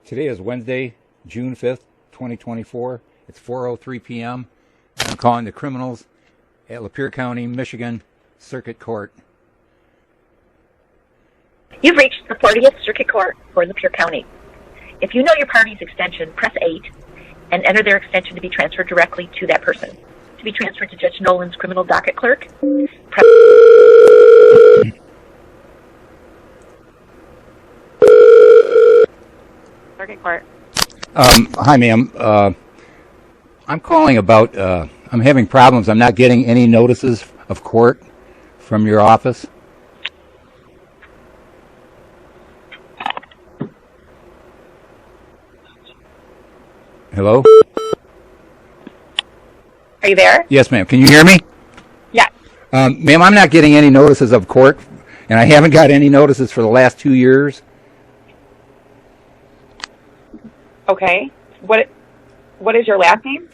Today is Wednesday, June 5th, 2024. It's 4:03 p.m. I'm calling the criminals at Lapeer County, Michigan Circuit Court. You've reached the 40th Circuit Court for Lapeer County. If you know your party's extension, press 8 and enter their extension to be transferred directly to that person. To be transferred to Judge Nolan's criminal docket clerk, press... Circuit Court. Hi, ma'am. I'm calling about, I'm having problems. I'm not getting any notices of court from your office. Hello? Are you there? Yes, ma'am. Can you hear me? Yeah. Ma'am, I'm not getting any notices of court, and I haven't got any notices for the last 2 years. Okay. What is your last name?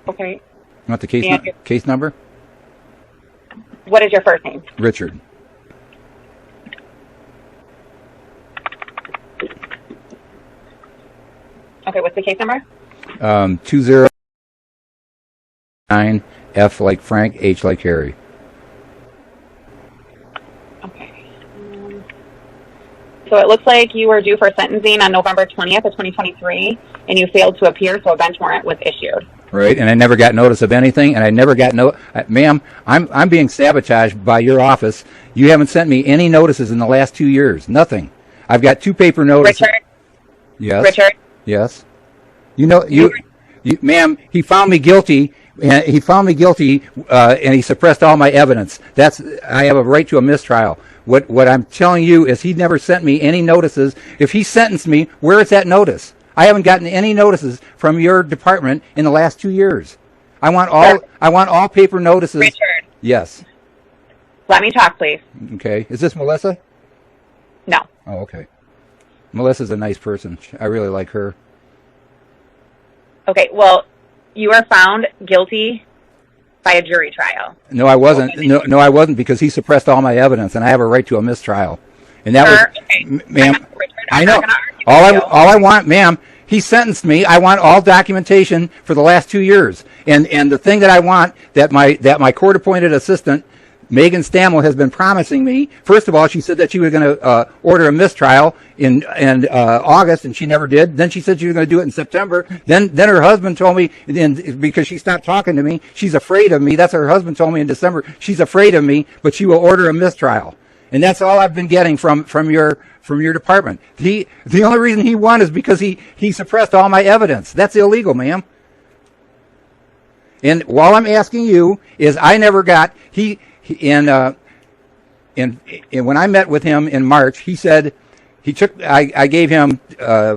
Okay. Not the case number? What is your first name? Richard. Okay, what's the case number? 209 F like Frank, H like Harry. Okay. So it looks like you were due for sentencing on November 20th of 2023, and you failed to appear, so a bench warrant was issued. Right, and I never got notice of anything, and I never got ma'am, I'm being sabotaged by your office. You haven't sent me any notices in the last 2 years. Nothing. I've got 2 paper notices. Richard? Yes. Richard? Yes. Ma'am, he found me guilty, and he suppressed all my evidence. I have a right to a mistrial. What I'm telling you is he never sent me any notices. If he sentenced me, where is that notice? I haven't gotten any notices from your department in the last 2 years. I want all paper notices. Richard? Yes. Let me talk, please. Okay. Is this Melissa? No. Oh, okay. Melissa's a nice person. I really like her. Okay, well, you are found guilty by a jury trial. No, I wasn't. No, I wasn't, because he suppressed all my evidence, and I have a right to a mistrial. And that was, okay. ma'am. I know. All I want, ma'am. He sentenced me. I want all documentation for the last 2 years. And the thing that I want, that my court-appointed assistant, Megan Stammel, has been promising me. First of all, she said that she was going to order a mistrial in August, and she never did. Then she said she was going to do it in September. Then her husband told me, because she stopped talking to me, she's afraid of me. That's what her husband told me in December. She's afraid of me, but she will order a mistrial. And that's all I've been getting from your department. The only reason he won is because he suppressed all my evidence. That's illegal, ma'am. And all I'm asking you is, I never got and when I met with him in March, he said I gave him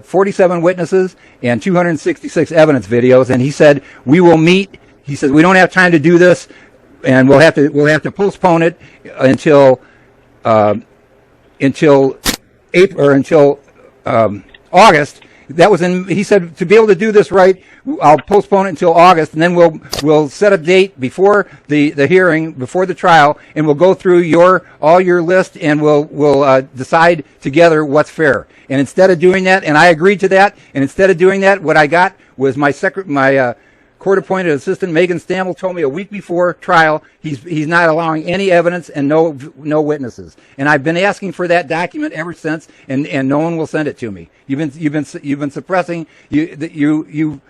47 witnesses and 266 evidence videos, and he said we will meet. He said we don't have time to do this, and we'll have to postpone it until April or until August. He said, to be able to do this right, I'll postpone it until August, and then we'll set a date before the hearing, before the trial, and we'll go through all your list, and we'll decide together what's fair. And instead of doing that, and I agreed to that, and instead of doing that, what I got was my court-appointed assistant, Megan Stammel, told me a week before trial he's not allowing any evidence and no witnesses. And I've been asking for that document ever since, and no one will send it to me. You've been suppressing. You're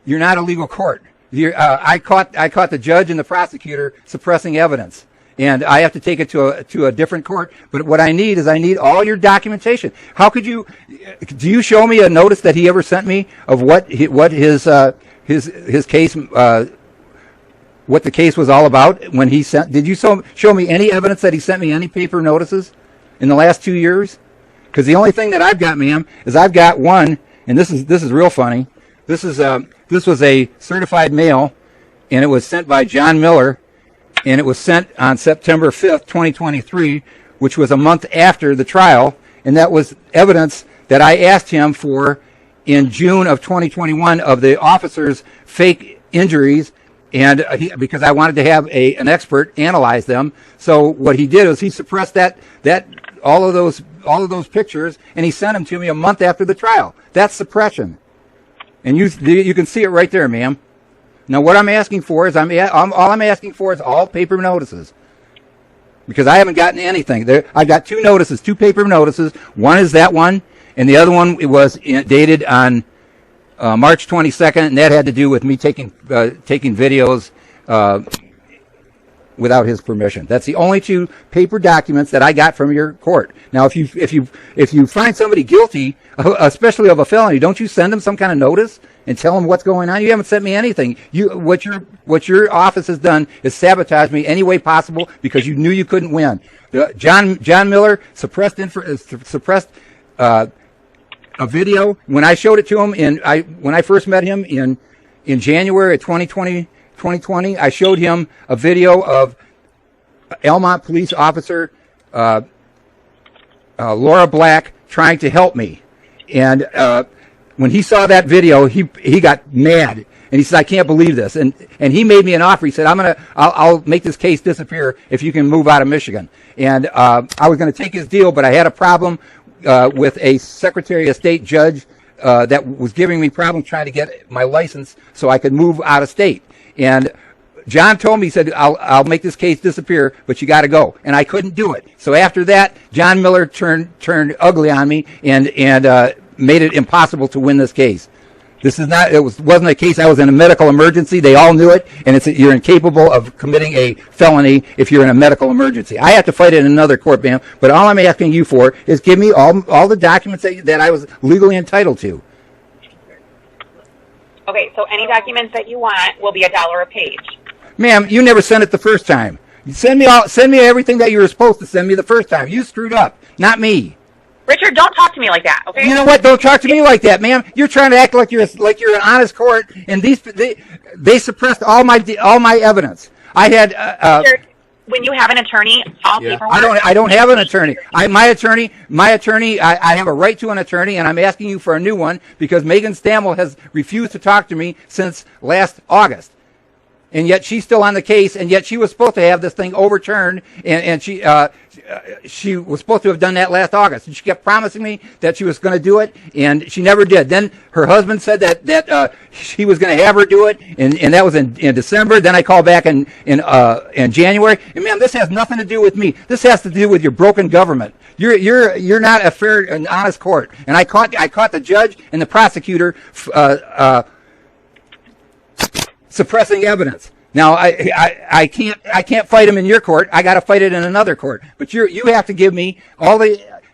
not a legal court. I caught the judge and the prosecutor suppressing evidence, and I have to take it to a different court. But what I need is all your documentation. How could you? Do you show me a notice that he ever sent me of what his case, what the case was all about when he sent? Did you show me any evidence that he sent me any paper notices in the last 2 years? Because the only thing that I've got, ma'am, is I've got one, and this is real funny. This was a certified mail, and it was sent by John Miller, and it was sent on September 5th, 2023, which was a month after the trial, and that was evidence that I asked him for in June of 2021 of the officer's fake injuries and because I wanted to have an expert analyze them. So what he did was he suppressed all of those pictures, and he sent them to me a month after the trial. That's suppression, and you can see it right there, ma'am. Now what I'm asking for is all I'm asking for is all paper notices, because I haven't gotten anything. I've got two paper notices. One is that one, and the other one was dated on March 22nd, and that had to do with me taking videos without his permission. That's the only two paper documents that I got from your court. Now, if you find somebody guilty, especially of a felony, don't you send them some kind of notice and tell them what's going on? You haven't sent me anything. What your office has done is sabotage me any way possible because you knew you couldn't win. John Miller suppressed a video when I showed it to him when I first met him in January of 2020, I showed him a video of Elmont police officer Laura Black trying to help me, and when he saw that video, he got mad, and he said, "I can't believe this," and he made me an offer. He said, "I'll make this case disappear if you can move out of Michigan," and I was going to take his deal, but I had a problem with a Secretary of State judge that was giving me problems trying to get my license so I could move out of state. And John told me, he said, I'll make this case disappear, but you got to go. And I couldn't do it. So after that, John Miller turned ugly on me and made it impossible to win this case. Wasn't a case. I was in a medical emergency. They all knew it, and you're incapable of committing a felony if you're in a medical emergency. I have to fight it in another court, ma'am. But all I'm asking you for is give me all the documents that I was legally entitled to. Okay, so any documents that you want will be $1 a page. Ma'am, you never sent it the first time. Send me everything that you were supposed to send me the first time. You screwed up, not me. Richard, don't talk to me like that, okay? You know what? Don't talk to me like that, ma'am. You're trying to act like you're an honest court, and they suppressed all my evidence. I had Richard, when you have an attorney, all paperwork. I don't have an attorney. My attorney. I have a right to an attorney, and I'm asking you for a new one because Megan Stammel has refused to talk to me since last August. And yet she's still on the case, and yet she was supposed to have this thing overturned, and she was supposed to have done that last August. And she kept promising me that she was going to do it, and she never did. Then her husband said that she was going to have her do it, and that was in December. Then I called back in January. And ma'am, this has nothing to do with me. This has to do with your broken government. You're not a fair and honest court. And I caught the judge and the prosecutor suppressing evidence. Now I can't fight him in your court. I got to fight it in another court. But you have to give me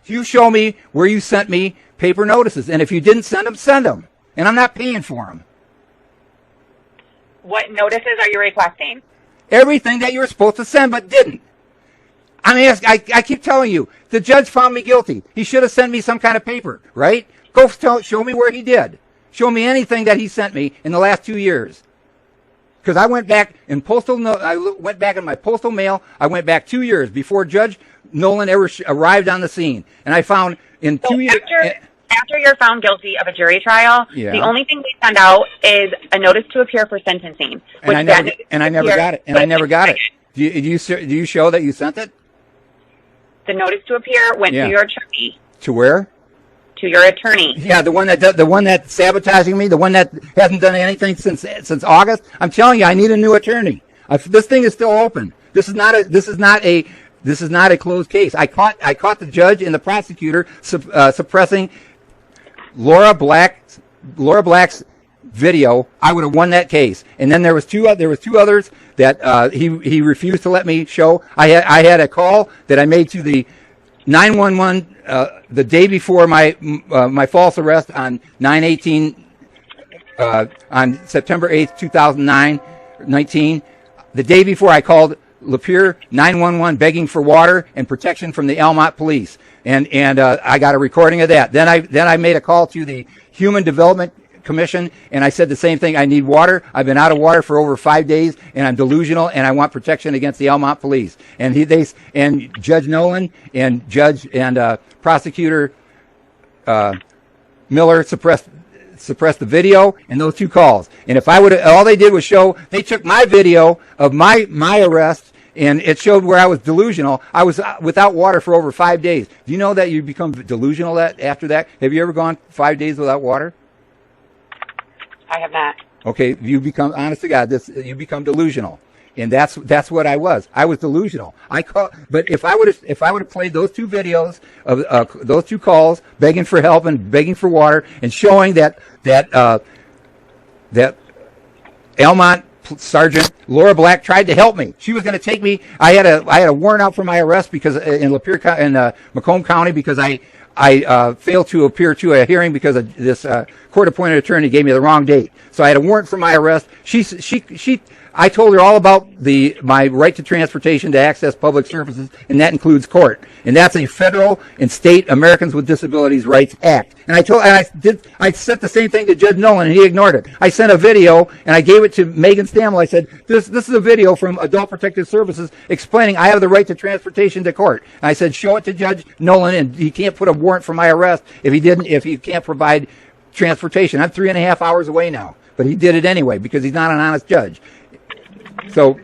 you show me where you sent me paper notices, and if you didn't send them, and I'm not paying for them. What notices are you requesting? Everything that you were supposed to send but didn't. I keep telling you, the judge found me guilty. He should have sent me some kind of paper, right? Show me where he did. Show me anything that he sent me in the last 2 years. Because I went back in my postal mail. I went back 2 years before Judge Nolan ever arrived on the scene, and I found in 2 years. After you're found guilty of a jury trial, yeah, the only thing we send out is a notice to appear for sentencing. And I never got it. Do you show that you sent it? The notice to appear went to your attorney. To where? To your attorney. Yeah, the one that's sabotaging me, the one that hasn't done anything since August. I'm telling you, I need a new attorney. This thing is still open. This is not a closed case. I caught the judge and the prosecutor suppressing Laura Black's video. I would have won that case. And then there was two others that he refused to let me show. I had a call that I made to the 911 the day before my false arrest on 9/18 on September 8th, 2019. The day before, I called Lapeer 911 begging for water and protection from the Elmont police, and I got a recording of that. Then I made a call to the Human Development Commission, and I said the same thing. I need water. I've been out of water for over 5 days, and I'm delusional, and I want protection against the Elmont police. And Judge Nolan and Prosecutor Miller suppressed suppress the video and those 2 calls. And if I would, all they did was show, they took my video of my arrest, and it showed where I was delusional. I was without water for over 5 days. Do you know that you become delusional after that? Have you ever gone 5 days without water? I have not. Okay, you become, honest to God, you become delusional. And that's what I was. I was delusional. But if I would have played those 2 videos of those 2 calls, begging for help and begging for water, and showing that Elmont Sergeant Laura Black tried to help me. She was going to take me. I had a warrant out for my arrest because in Lapeer in Macomb County, because I failed to appear to a hearing because of this court-appointed attorney gave me the wrong date. So I had a warrant for my arrest. I told her all about my right to transportation to access public services, and that includes court. And that's a federal and state Americans with Disabilities Rights Act. And I sent the same thing to Judge Nolan, and he ignored it. I sent a video, and I gave it to Megan Stamel. I said, this is a video from Adult Protective Services explaining I have the right to transportation to court. And I said, show it to Judge Nolan, and he can't put a warrant for my arrest if he can't provide transportation. I'm 3.5 hours away now, but he did it anyway because he's not an honest judge. So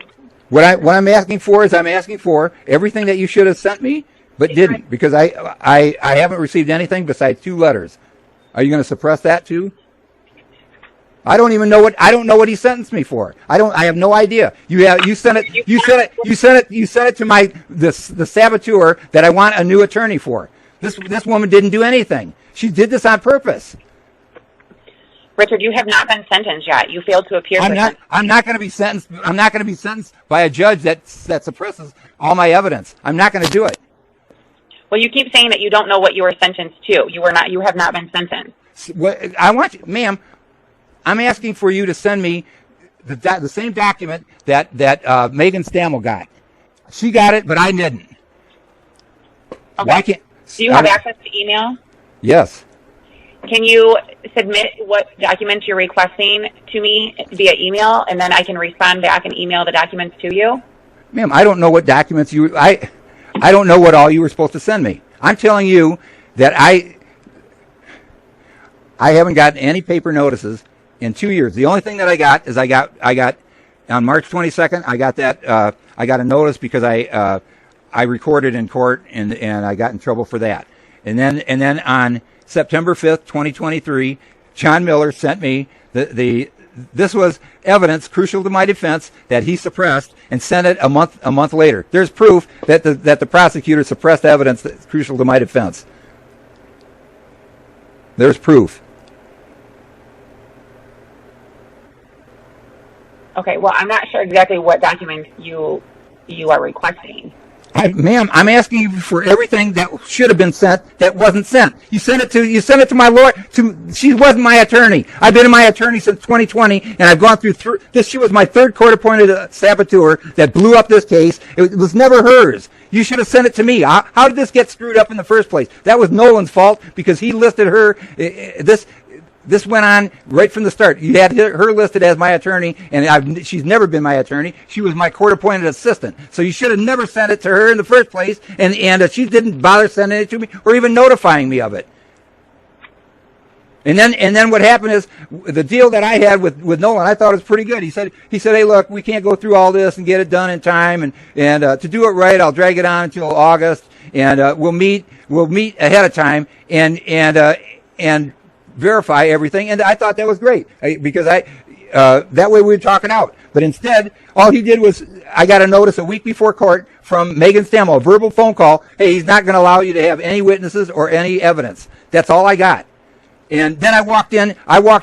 what I'm asking for is I'm asking for everything that you should have sent me, but didn't, because I haven't received anything besides 2 letters. Are you going to suppress that too? I don't know what he sentenced me for. I have no idea. You sent it to the saboteur that I want a new attorney for. This woman didn't do anything. She did this on purpose. Richard, you have not been sentenced yet. You failed to appear. I'm not going to be sentenced. I'm not going to be sentenced by a judge that suppresses all my evidence. I'm not going to do it. Well, you keep saying that you don't know what you were sentenced to. You have not been sentenced. I want you, ma'am. I'm asking for you to send me the same document that Megan Stamel got. She got it, but I didn't. Okay. Why can't? Do you have access to email? Yes. Can you submit what documents you're requesting to me via email, and then I can respond back and email the documents to you? Ma'am, I don't know what documents I don't know what all you were supposed to send me. I'm telling you that I haven't gotten any paper notices in 2 years. The only thing that I got is I got on March 22nd, I got I got a notice because I recorded in court and I got in trouble for that. And then on September 5th, 2023, John Miller sent me this was evidence crucial to my defense that he suppressed, and sent it a month later. There's proof that the prosecutor suppressed evidence that's crucial to my defense. There's proof. Okay, well, I'm not sure exactly what documents you are requesting. Ma'am, I'm asking you for everything that should have been sent that wasn't sent. You sent it to my lawyer. She wasn't my attorney. I've been my attorney since 2020, and I've gone through this. She was my 3rd court-appointed saboteur that blew up this case. It was never hers. You should have sent it to me. How did this get screwed up in the first place? That was Nolan's fault because he listed her. This went on right from the start. You had her listed as my attorney, and she's never been my attorney. She was my court-appointed assistant. So you should have never sent it to her in the first place, and she didn't bother sending it to me or even notifying me of it. And then what happened is the deal that I had with Nolan, I thought was pretty good. He said, hey, look, we can't go through all this and get it done in time, and to do it right, I'll drag it on until August, and we'll meet ahead of time and verify everything. And I thought that was great because that way we were talking out. But instead, all he did was I got a notice a week before court from Megan Stamel, a verbal phone call. Hey, he's not going to allow you to have any witnesses or any evidence. That's all I got. And then I walked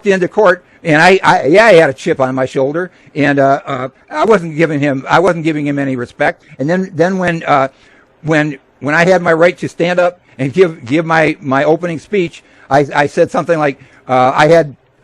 into court, and I had a chip on my shoulder, and I wasn't giving him any respect. And then when I had my right to stand up and give my opening speech, I said something like I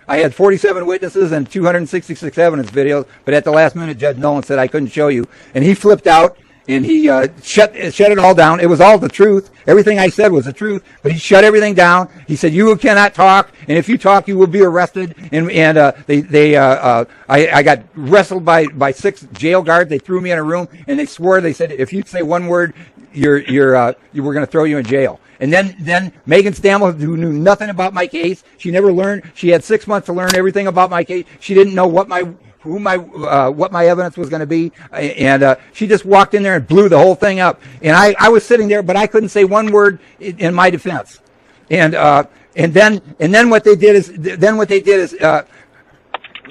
had 47 witnesses and 266 evidence videos, but at the last minute, Judge Nolan said I couldn't show you, and he flipped out. And he shut it all down. It was all the truth. Everything I said was the truth, but he shut everything down. He said, "You cannot talk, and if you talk, you will be arrested." And I got wrestled by 6 jail guards. They threw me in a room, and they swore. They said, "If you say one word, you were going to throw you in jail. And then Megan Stamel, who knew nothing about my case, she never learned. She had 6 months to learn everything about my case. She didn't know what my evidence was going to be, and she just walked in there and blew the whole thing up. And I was sitting there, but I couldn't say one word in my defense. And then what they did is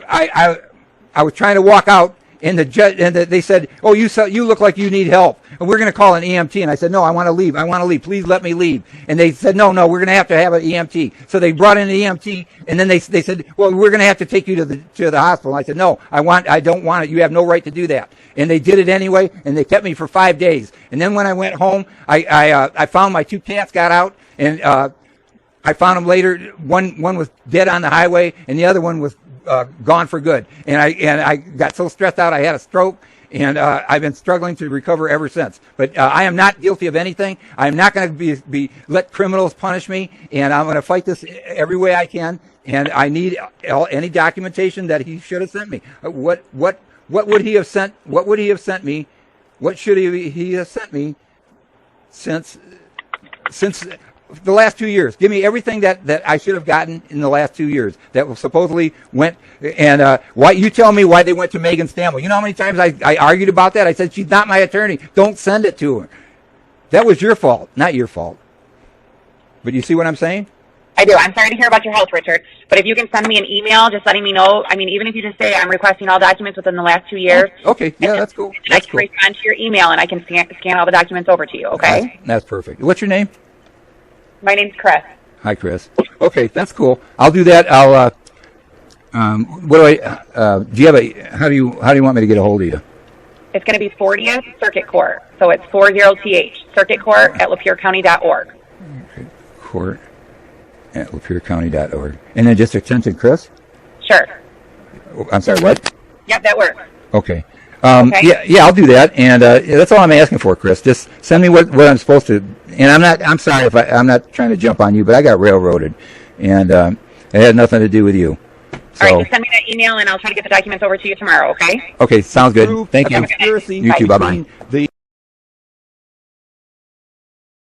I was trying to walk out, and the judge they said, "Oh, you look like you need help, and we're going to call an EMT." And I said, "No, I want to leave. I want to leave. Please let me leave." And they said, "No, we're going to have an EMT." So they brought in an EMT, and then they said, "Well, we're going to have to take you to the hospital." And I said, "No, I don't want it. You have no right to do that." And they did it anyway, and they kept me for 5 days. And then when I went home, I found my 2 cats got out, and I found them later. One was dead on the highway, and the other one was gone for good. And I got so stressed out I had a stroke, and I've been struggling to recover ever since. But I am not guilty of anything. I'm not going to be let criminals punish me, and I'm going to fight this every way I can. And I need any documentation that he should have sent me. What would he have sent? What would he have sent me? What should he have sent me since the last 2 years? Give me everything that I should have gotten in the last 2 years that supposedly went. And why you tell me why they went to Megan Stamel? You know how many times I argued about that? I said, she's not my attorney. Don't send it to her. That was your fault, not your fault. But you see what I'm saying? I do. I'm sorry to hear about your health, Richard. But if you can send me an email just letting me know, I mean, even if you just say I'm requesting all documents within the last 2 years. Okay, yeah, that's cool. I can respond to your email, and I can scan all the documents over to you, okay? That's perfect. What's your name? My name's Chris. Hi, Chris. Okay, that's cool. I'll do that. I'll. Do you have how do you want me to get a hold of you? It's going to be 40th Circuit Court. So it's 40th Circuit Court at LapeerCounty.org. Court at LapeerCounty.org. And then just attention, Chris? Sure. I'm sorry, what? Yep, that works. Okay. Okay. Yeah, I'll do that, and that's all I'm asking for, Chris. Just send me what I'm supposed to. And I'm sorry if I'm not trying to jump on you, but I got railroaded, and it had nothing to do with you. So, all right, just send me that email, and I'll try to get the documents over to you tomorrow, okay? Okay, sounds good. Thank you. Okay. You too, bye-bye.